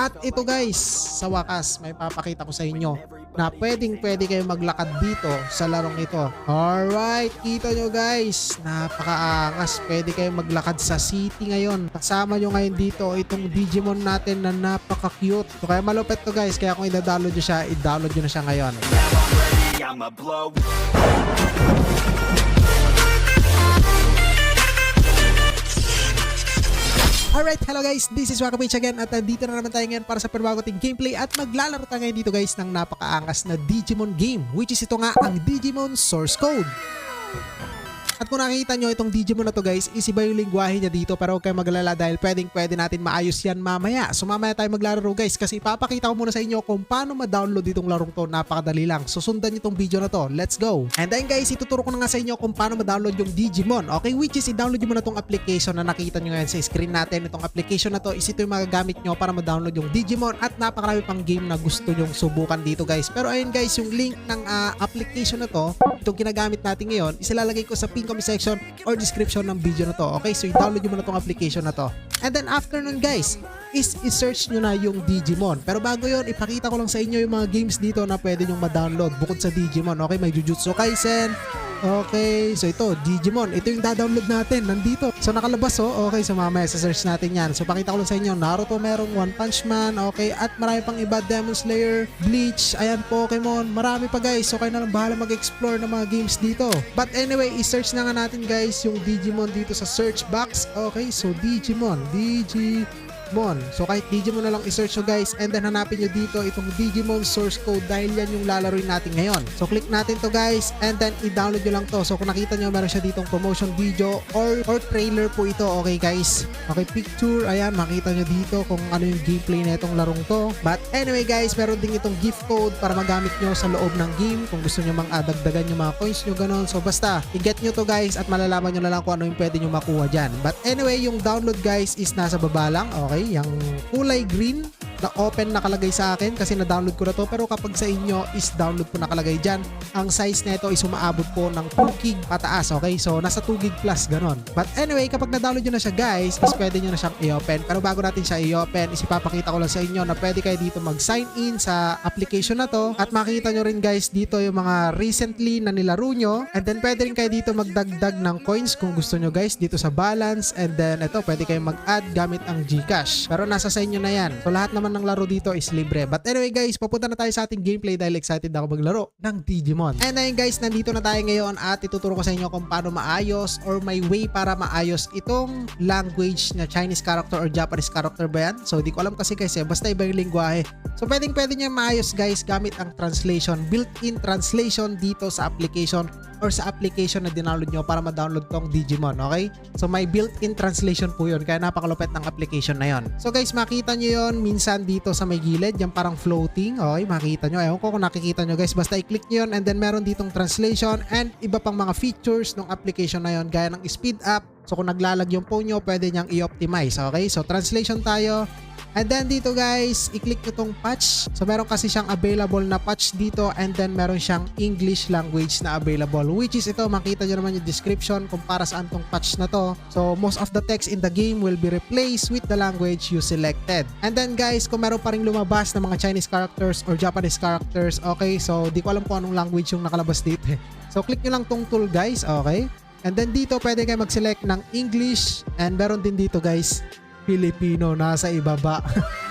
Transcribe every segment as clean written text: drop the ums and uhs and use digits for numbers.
At ito guys, sa wakas, may papakita ko sa inyo na pwede kayong maglakad dito sa larong ito. Alright, kita nyo guys, napakaangas. Pwede kayong maglakad sa city ngayon. Kasama nyo ngayon dito itong Digimon natin na napaka-cute. So kaya malupit to guys, kaya kung i-download nyo siya, i-download nyo na siya ngayon. Alright, hello guys, this is Wakapage again at dito na naman tayo ngayon para sa panabago ting gameplay at maglalaro tayo ngayon dito guys ng napakaangas na Digimon game, which is ito nga ang Digimon Source Code. At kung nakikita nyo itong Digimon na to guys, is iba yung lingwahe niya dito, pero huwag kayong magalala dahil pwede natin maayos yan mamaya. So mamaya tayo maglalaro guys kasi ipapakita ko muna sa inyo kung paano ma-download itong larong to. Napakadali lang. So sundan nyo itong video na to. Let's go! And then guys, ituturo ko na nga sa inyo kung paano ma-download yung Digimon. Okay, which is i-download nyo muna itong application na nakita nyo ngayon sa screen natin. Itong application na to is ito yung magagamit nyo para ma-download yung Digimon at napakarami pang game na gusto nyong subukan dito guys. Pero ayun guys, yung link ng application na to, itong ginagamit natin ngayon, isilalagay ko sa pin comment section or description ng video na to. Okay, so i-download nyo muna tong application na to. And then after nun guys, is i-search nyo na yung Digimon. Pero bago yon, ipakita ko lang sa inyo yung mga games dito na pwede nyong ma-download bukod sa Digimon. Okay, may Jujutsu Kaisen. Okay, so ito, Digimon. Ito yung da-download natin, nandito. So nakalabas oh. Okay, so mamaya sa-search natin yan. So pakita ko lang sa inyo, Naruto merong One Punch Man. Okay, at marami pang iba, Demon Slayer, Bleach, ayan, Pokemon. Marami pa guys. So kayo na lang bahala mag-explore ng mga games dito. But anyway, i-search na nga natin guys yung Digimon dito sa search box. Okay, so Digimon. So kahit Digimon na lang i-search nyo guys, and then hanapin nyo dito itong Digimon Source Code dahil yan yung lalaroin natin ngayon. So click natin to guys, and then i-download nyo lang to. So kung nakita nyo meron siya ditong promotion video or trailer po ito. Okay guys, okay, picture, ayan, makita nyo dito kung ano yung gameplay na itong larong to. But anyway guys, meron din itong gift code para magamit nyo sa loob ng game kung gusto nyo mang adagdagan yung mga coins nyo, ganon. So basta i-get nyo to guys at malalaman nyo na lang kung ano yung pwede nyo makuha dyan. But anyway, yung download guys is nasa baba lang. Okay, yung kulay green na open nakalagay sa akin kasi na-download ko na to, pero kapag sa inyo is download po nakalagay dyan. Ang size nito is umaabot po ng 2 gig pataas. Okay, so nasa 2 gig plus ganon. But anyway, kapag na-download nyo na siya guys, is pwede nyo na siyang i-open. Pero bago natin siya i-open, is ipapakita ko lang sa inyo na pwede kayo dito mag-sign in sa application na to, at makikita nyo rin guys dito yung mga recently na nilaro nyo, and then pwede rin kayo dito magdagdag ng coins kung gusto nyo guys dito sa balance, and then ito pwede kayo mag-add gamit ang GCash, pero nasa sa inyo na yan. So lahat naman ng laro dito is libre. But anyway guys, papunta na tayo sa ating gameplay dahil excited ako maglaro ng Digimon. And ayun guys, nandito na tayo ngayon at ituturo ko sa inyo kung paano maayos or may way para maayos itong language na Chinese character or Japanese character ba yan? So di ko alam kasi guys basta iba yung lingwahe. So pwede nyo maayos guys gamit ang translation, built-in translation dito sa application or sa application na dinownload nyo para ma-download tong Digimon. Okay? So may built-in translation po yun, kaya napakalupit ng application na yon. So guys, makita nyo yon minsan dito sa may gilid, yung parang floating. Okay, makita nyo. Ewan ko kung nakikita nyo guys, basta i-click nyo yun, and then meron ditong translation and iba pang mga features ng application na yon, gaya ng speed up. So kung naglalag yung phone nyo, pwede nyang i-optimize. Okay, so translation tayo. And then dito guys, i-click nyo tong patch. So meron kasi siyang available na patch dito, and then meron siyang English language na available, which is ito, makita nyo naman yung description kung para saan tong patch na to. So most of the text in the game will be replaced with the language you selected. And then guys, kung meron pa rin lumabas na mga Chinese characters or Japanese characters, okay, so di ko alam kung anong language yung nakalabas dito. So click nyo lang tong tool guys, okay? And then dito pwede kayo mag-select ng English, and meron din dito guys Filipino nasa ibaba.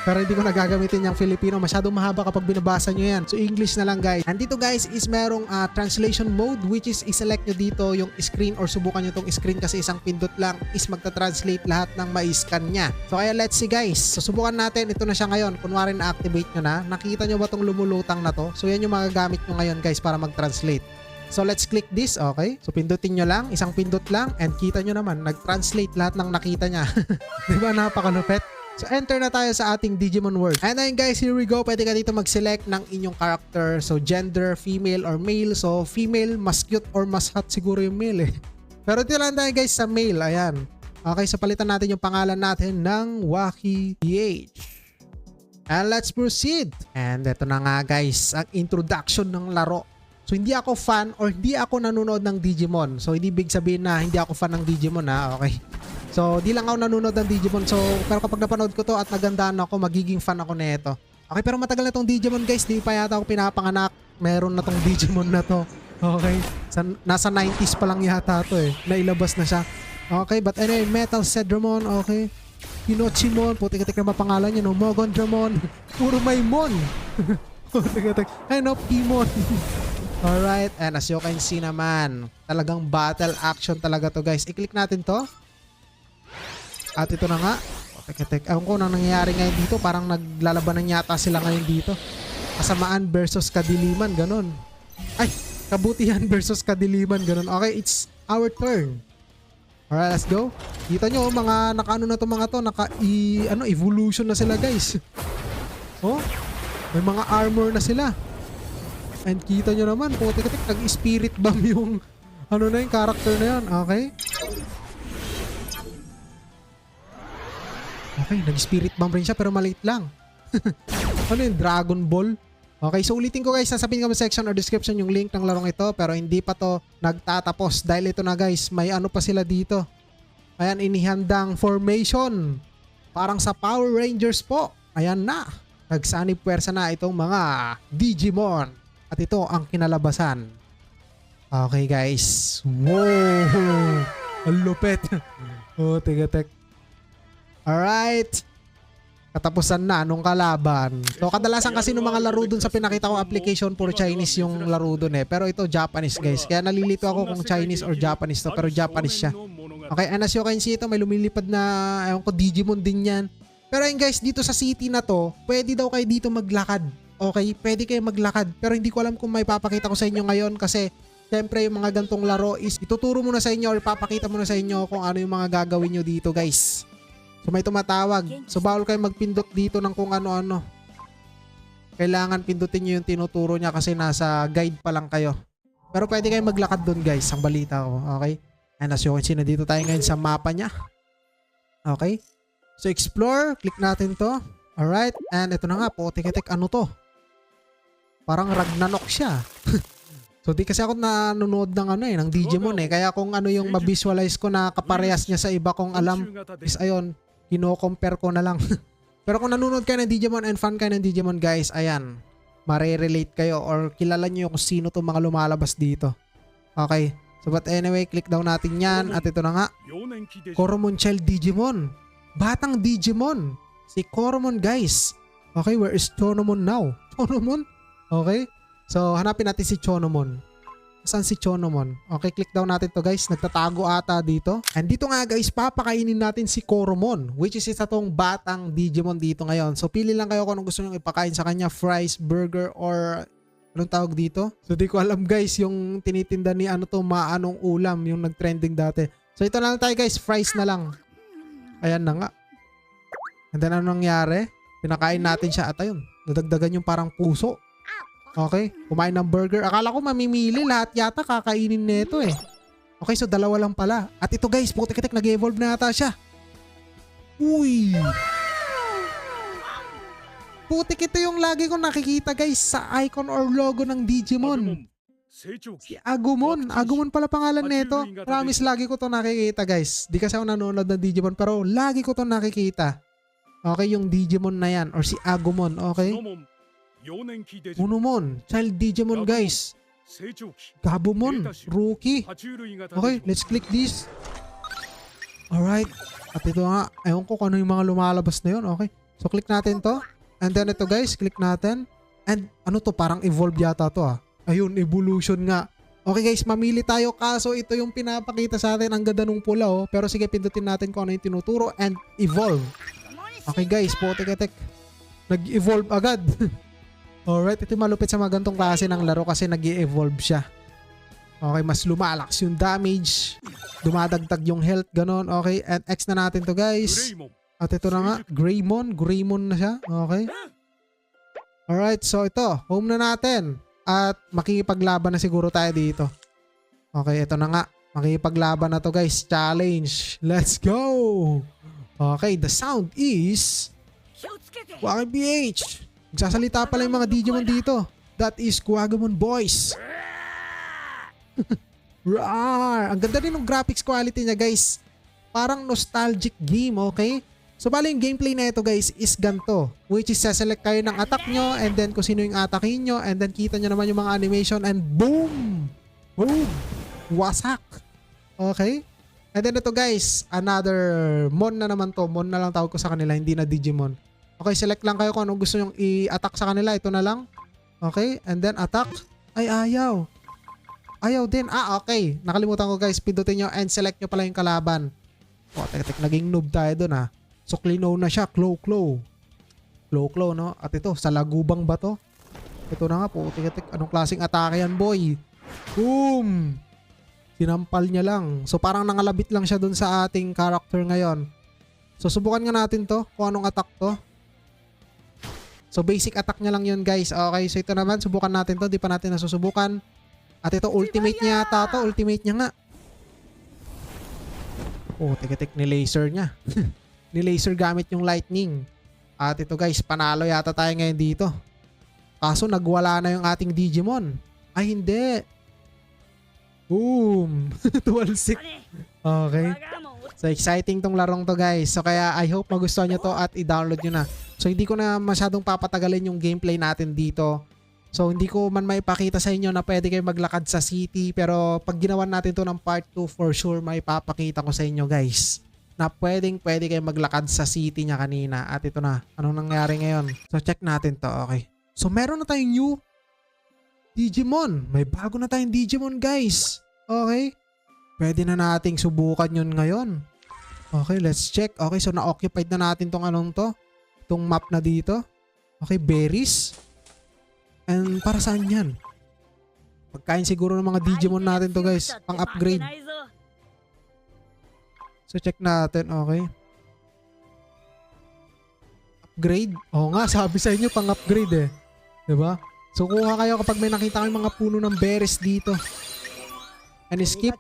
Pero hindi ko nagagamitin yung Filipino, masyadong mahaba kapag binabasa nyo yan. So English na lang guys. And dito guys is merong translation mode, which is i-select nyo dito yung screen or subukan nyo tong screen kasi isang pindot lang is magta-translate lahat ng ma-scan nya. So kaya let's see guys. So subukan natin, ito na siya ngayon. Kunwari na-activate nyo na. Nakita nyo ba tong lumulutang na to? So yan yung magagamit nyo ngayon guys para mag-translate. So let's click this, okay? So pindutin nyo lang, isang pindot lang, and kita nyo naman, nag-translate lahat ng nakita nya. Diba napakalupit? So enter na tayo sa ating Digimon world. And then guys, here we go. Pwede ka dito mag-select ng inyong character. So gender, female or male. So female, mas cute or mas hot siguro yung male eh. Pero dito lang tayo guys sa male, ayan. Okay, so palitan natin yung pangalan natin ng Waki PH. And let's proceed. And ito na nga guys, ang introduction ng laro. So hindi ako fan or hindi ako nanonood ng Digimon. So hindi big sabihin na hindi ako fan ng Digimon ha. Okay. So, di lang ako nanonood ng Digimon. So, pero kapag napanood ko to at nagandaan ako, magiging fan ako nito. Okay, pero matagal na tong Digimon guys. Di pa yata ako pinapanganak. Meron na tong Digimon na to. Okay. Nasa 90s pa lang yata to eh. Nailabas na siya. Okay, but anyway, Metal Cedramon. Okay. Pinochimon. Putik-tik na mapangalan niya, no? Mogondramon. Puro may mon. Putik-tik. Ay, no, Pimon. Alright, and as you can see naman, talagang battle action talaga to guys. I-click natin to. At ito na nga. Tek. Ewan ko na nangyayari ngayon dito. Parang naglalabanan yata sila ngayon dito. Kasamaan versus kadiliman. Ganon. Ay, kabutihan versus kadiliman. Ganon. Okay, it's our turn. Alright, let's go. Kita nyo, mga nakaano na to mga to. Evolution na sila guys. Oh, may mga armor na sila. And kita nyo naman, putik-tik, nag-spirit bomb yung yung character na yan. Okay. Okay, nag-spirit bomb rin siya pero maliit lang. Ano yun? Dragon Ball? Okay, so ulitin ko guys, sasabihin ko sa section or description yung link ng larong ito pero hindi pa to nagtatapos dahil ito na guys, may ano pa sila dito. Ayan, inihandang formation. Parang sa Power Rangers po. Ayan na. Nagsanib puwersa na itong mga Digimon. At ito ang kinalabasan. Okay guys. Wow! Ang lupit. Oh, tek. Alright. Katapusan na nung kalaban. So kadalasan kasi nung mga laro dun sa pinakita ko application for Chinese yung laro dun eh. Pero ito Japanese guys. Kaya nalilito ako kung Chinese or Japanese to. Pero Japanese siya. Okay, and as you can see ito may lumilipad na ewan ko Digimon din yan. Pero ayun guys, dito sa city na to, pwede daw kayo dito maglakad. Okay, pwede kayo maglakad. Pero hindi ko alam kung may papakita ko sa inyo ngayon kasi syempre yung mga gantong laro is ituturo muna sa inyo or papakita muna sa inyo kung ano yung mga gagawin nyo dito guys. So may tumatawag. So bawal kayo magpindot dito ng kung ano-ano. Kailangan pindutin nyo yung tinuturo niya kasi nasa guide pa lang kayo. Pero pwede kayo maglakad dun guys, ang balita ko. Okay? And as you can see, nandito tayo ngayon sa mapa niya. Okay? So explore, click natin to. Alright, and ito na nga po, tek, ano to? Parang Ragnarok siya. So di kasi ako nanonood ng ng Digimon eh. Kaya kung ano yung ma-visualize ko na kaparehas niya sa iba kong alam is ayun, kino-compare ko na lang. Pero kung nanonood kayo ng Digimon and fan kayo ng Digimon guys, ayan, mare-relate kayo or kilala nyo kung sino to mga lumalabas dito. Okay, so but anyway, click down natin yan at ito na nga. Koromon Child Digimon. Batang Digimon. Si Koromon guys. Okay, where is Chonomon now? Chonomon? Okay. So, hanapin natin si Chonomon. Saan si Chonomon? Okay, click down natin to guys. Nagtatago ata dito. And dito nga guys, papakainin natin si Koromon. Which is isa tong batang Digimon dito ngayon. So, pili lang kayo kung anong gusto nyo ipakain sa kanya. Fries, burger, or anong tawag dito? So, di ko alam guys yung tinitinda ni maanong ulam. Yung nag-trending dati. So, ito na lang tayo guys. Fries na lang. Ayan na nga. And then ano nangyari? Pinakain natin siya at ayun. Nadagdagan yung parang puso. Okay, kumain ng burger. Akala ko mamimili, lahat yata kakainin nito eh. Okay, so dalawa lang pala. At ito guys, putik-tik, nag-evolve na ata siya. Uy! Putik, ito yung lagi kong nakikita guys sa icon or logo ng Digimon. Si Agumon. Agumon pala pangalan nito. Promise, lagi ko to nakikita guys. Di kasi ako nanonood ng Digimon pero lagi ko to nakikita. Okay, yung Digimon na yan or si Agumon. Okay. Unumon, Child Digimon guys. Gabumon, Rookie. Okay, let's click this. Alright. At ito nga, ewan ko kung ano yung mga lumalabas na yun. Okay, so click natin to. And then ito guys, click natin. And ano to, parang evolve yata to ah. Ayun, evolution nga. Okay guys, mamili tayo kaso ito yung pinapakita sa atin. Ang ganda nung pula oh. Pero sige, pindutin natin kung ano yung tinuturo and evolve. Okay guys, putik-tik. Nag-evolve agad. Alright, ito malupit sa mga gantong klase ng laro kasi nag-i-evolve siya. Okay, mas lumalakas yung damage. Dumadagdag yung health, ganon. Okay, and X na natin to guys. At ito na nga, Greymon. Greymon na siya. Okay. Alright, so ito, home na natin. At makikipaglaban na siguro tayo dito. Okay, ito na nga. Makikipaglaban na to guys. Challenge. Let's go! Okay, the sound is Waki PH. Nagsasalita pala yung mga Digimon dito. That is Kuwagamon Boys. Rawr! Ang ganda rin ng graphics quality niya guys. parang nostalgic game, okay? So bali yung gameplay na ito guys is ganito, which is select kayo ng attack nyo and then kung sino yung atakin nyo and then kita nyo naman yung mga animation and boom! Boom! Wasak! Okay? And then ito guys, another Mon na naman to. Mon na lang tawag ko sa kanila, hindi na Digimon. Okay, select lang kayo kung anong gusto nyong i-attack sa kanila. Ito na lang. Okay, and then attack. Ay, ayaw. Ayaw din. Ah, okay. Nakalimutan ko guys. Pindutin nyo and select nyo pala yung kalaban. Oh, tek, naging noob tayo dun ha. So, Klino na siya. Klo. Klo, no? At ito, sa lagubang ba to? Ito na nga po. Tek. Anong klaseng atake yan, boy? Boom! Sinampal niya lang. So, parang nangalabit lang siya dun sa ating character ngayon. So, subukan nga natin to. Kung anong attack to. So, basic attack niya lang yun, guys. Okay, so ito naman. Subukan natin to. Di pa natin nasusubukan. At ito, ultimate niya yata to. Ultimate niya nga. Oh, tek, ni-laser niya. Ni-laser gamit yung lightning. At ito, guys, panalo yata tayo ngayon dito. Kaso, nagwala na yung ating Digimon. Ay, hindi. Boom! Dual sick. Okay. So, exciting tong larong to guys. So, kaya I hope magustuhan nyo to at i-download nyo na. So, hindi ko na masyadong papatagalin yung gameplay natin dito. So, hindi ko man maipakita sa inyo na pwede kayo maglakad sa city. Pero, pag ginawa natin to ng part 2, for sure maipapakita ko sa inyo guys. Na pwede kayo maglakad sa city niya kanina. At ito na. Anong nangyari ngayon? So, check natin to. Okay. So, meron na tayong new Digimon. May bago na tayong Digimon guys. Okay. Pwede na nating subukan yun ngayon. Okay, let's check. Okay, so na-occupied na natin tong anong to. Tong map na dito. Okay, berries. And para saan yan? Pagkain siguro ng mga Digimon natin to guys. Pang upgrade. So check natin. Okay. Upgrade? Oo nga, sabi sa inyo pang upgrade eh. Diba? So kuha kayo kapag may nakita kayong mga puno ng berries dito. And skip.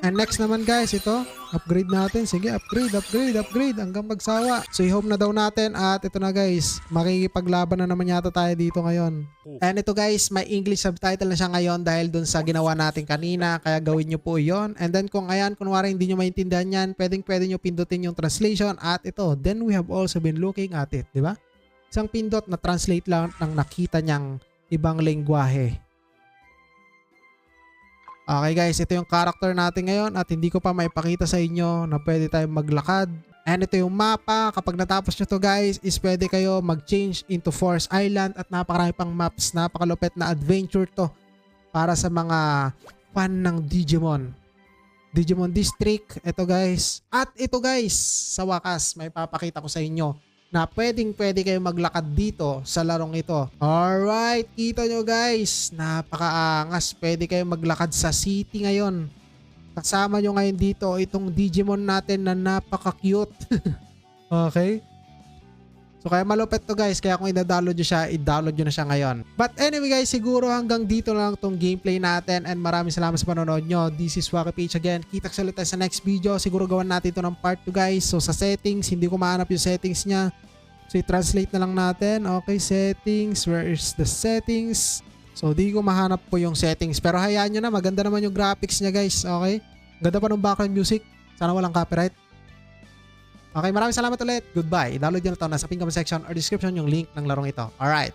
And next naman guys, ito. Upgrade natin. Sige, upgrade hanggang magsawa. So i-home na daw natin at ito na guys. Makikipaglaban na naman yata tayo dito ngayon. And ito guys, may English subtitle na siya ngayon dahil dun sa ginawa natin kanina. Kaya gawin nyo po yon. And then kung ayan, kunwari hindi nyo maintindihan yan, pwede nyo pindutin yung translation at ito. Then we have also been looking at it. Diba? Isang pindot na translate lang ng nakita niyang ibang lengguwahe. Okay guys, ito yung character natin ngayon at hindi ko pa maipakita sa inyo na pwede tayong maglakad. And ito yung mapa. Kapag natapos nyo to guys, is pwede kayo mag-change into Force Island at napakarami pang maps. Napakalupit na adventure to para sa mga fan ng Digimon. Digimon District, ito guys. At ito guys, sa wakas, may papakita ko sa inyo na pwede kayo maglakad dito sa larong ito. Alright, kita nyo guys, napakaangas. Pwede kayo maglakad sa city ngayon. Kasama nyo ngayon dito itong Digimon natin na napaka-cute. Okay? So kaya malupit to guys, kaya kung i-download nyo siya, i-download nyo na siya ngayon. But anyway guys, siguro hanggang dito lang tong gameplay natin and maraming salamat sa panonood nyo. This is Waka Page again. Kita sa ulit tayo sa next video. Siguro gawan natin ito ng part 2 guys. So sa settings, hindi ko mahanap yung settings niya. So i-translate na lang natin. Okay, settings. Where is the settings? So di ko mahanap po yung settings. Pero hayaan nyo na, maganda naman yung graphics niya guys. Okay? Ganda pa ng background music. Sana walang copyright. Okay, maraming salamat ulit. Goodbye. I-download nyo na ito. Nasa pin comment section or description yung link ng larong ito. Alright.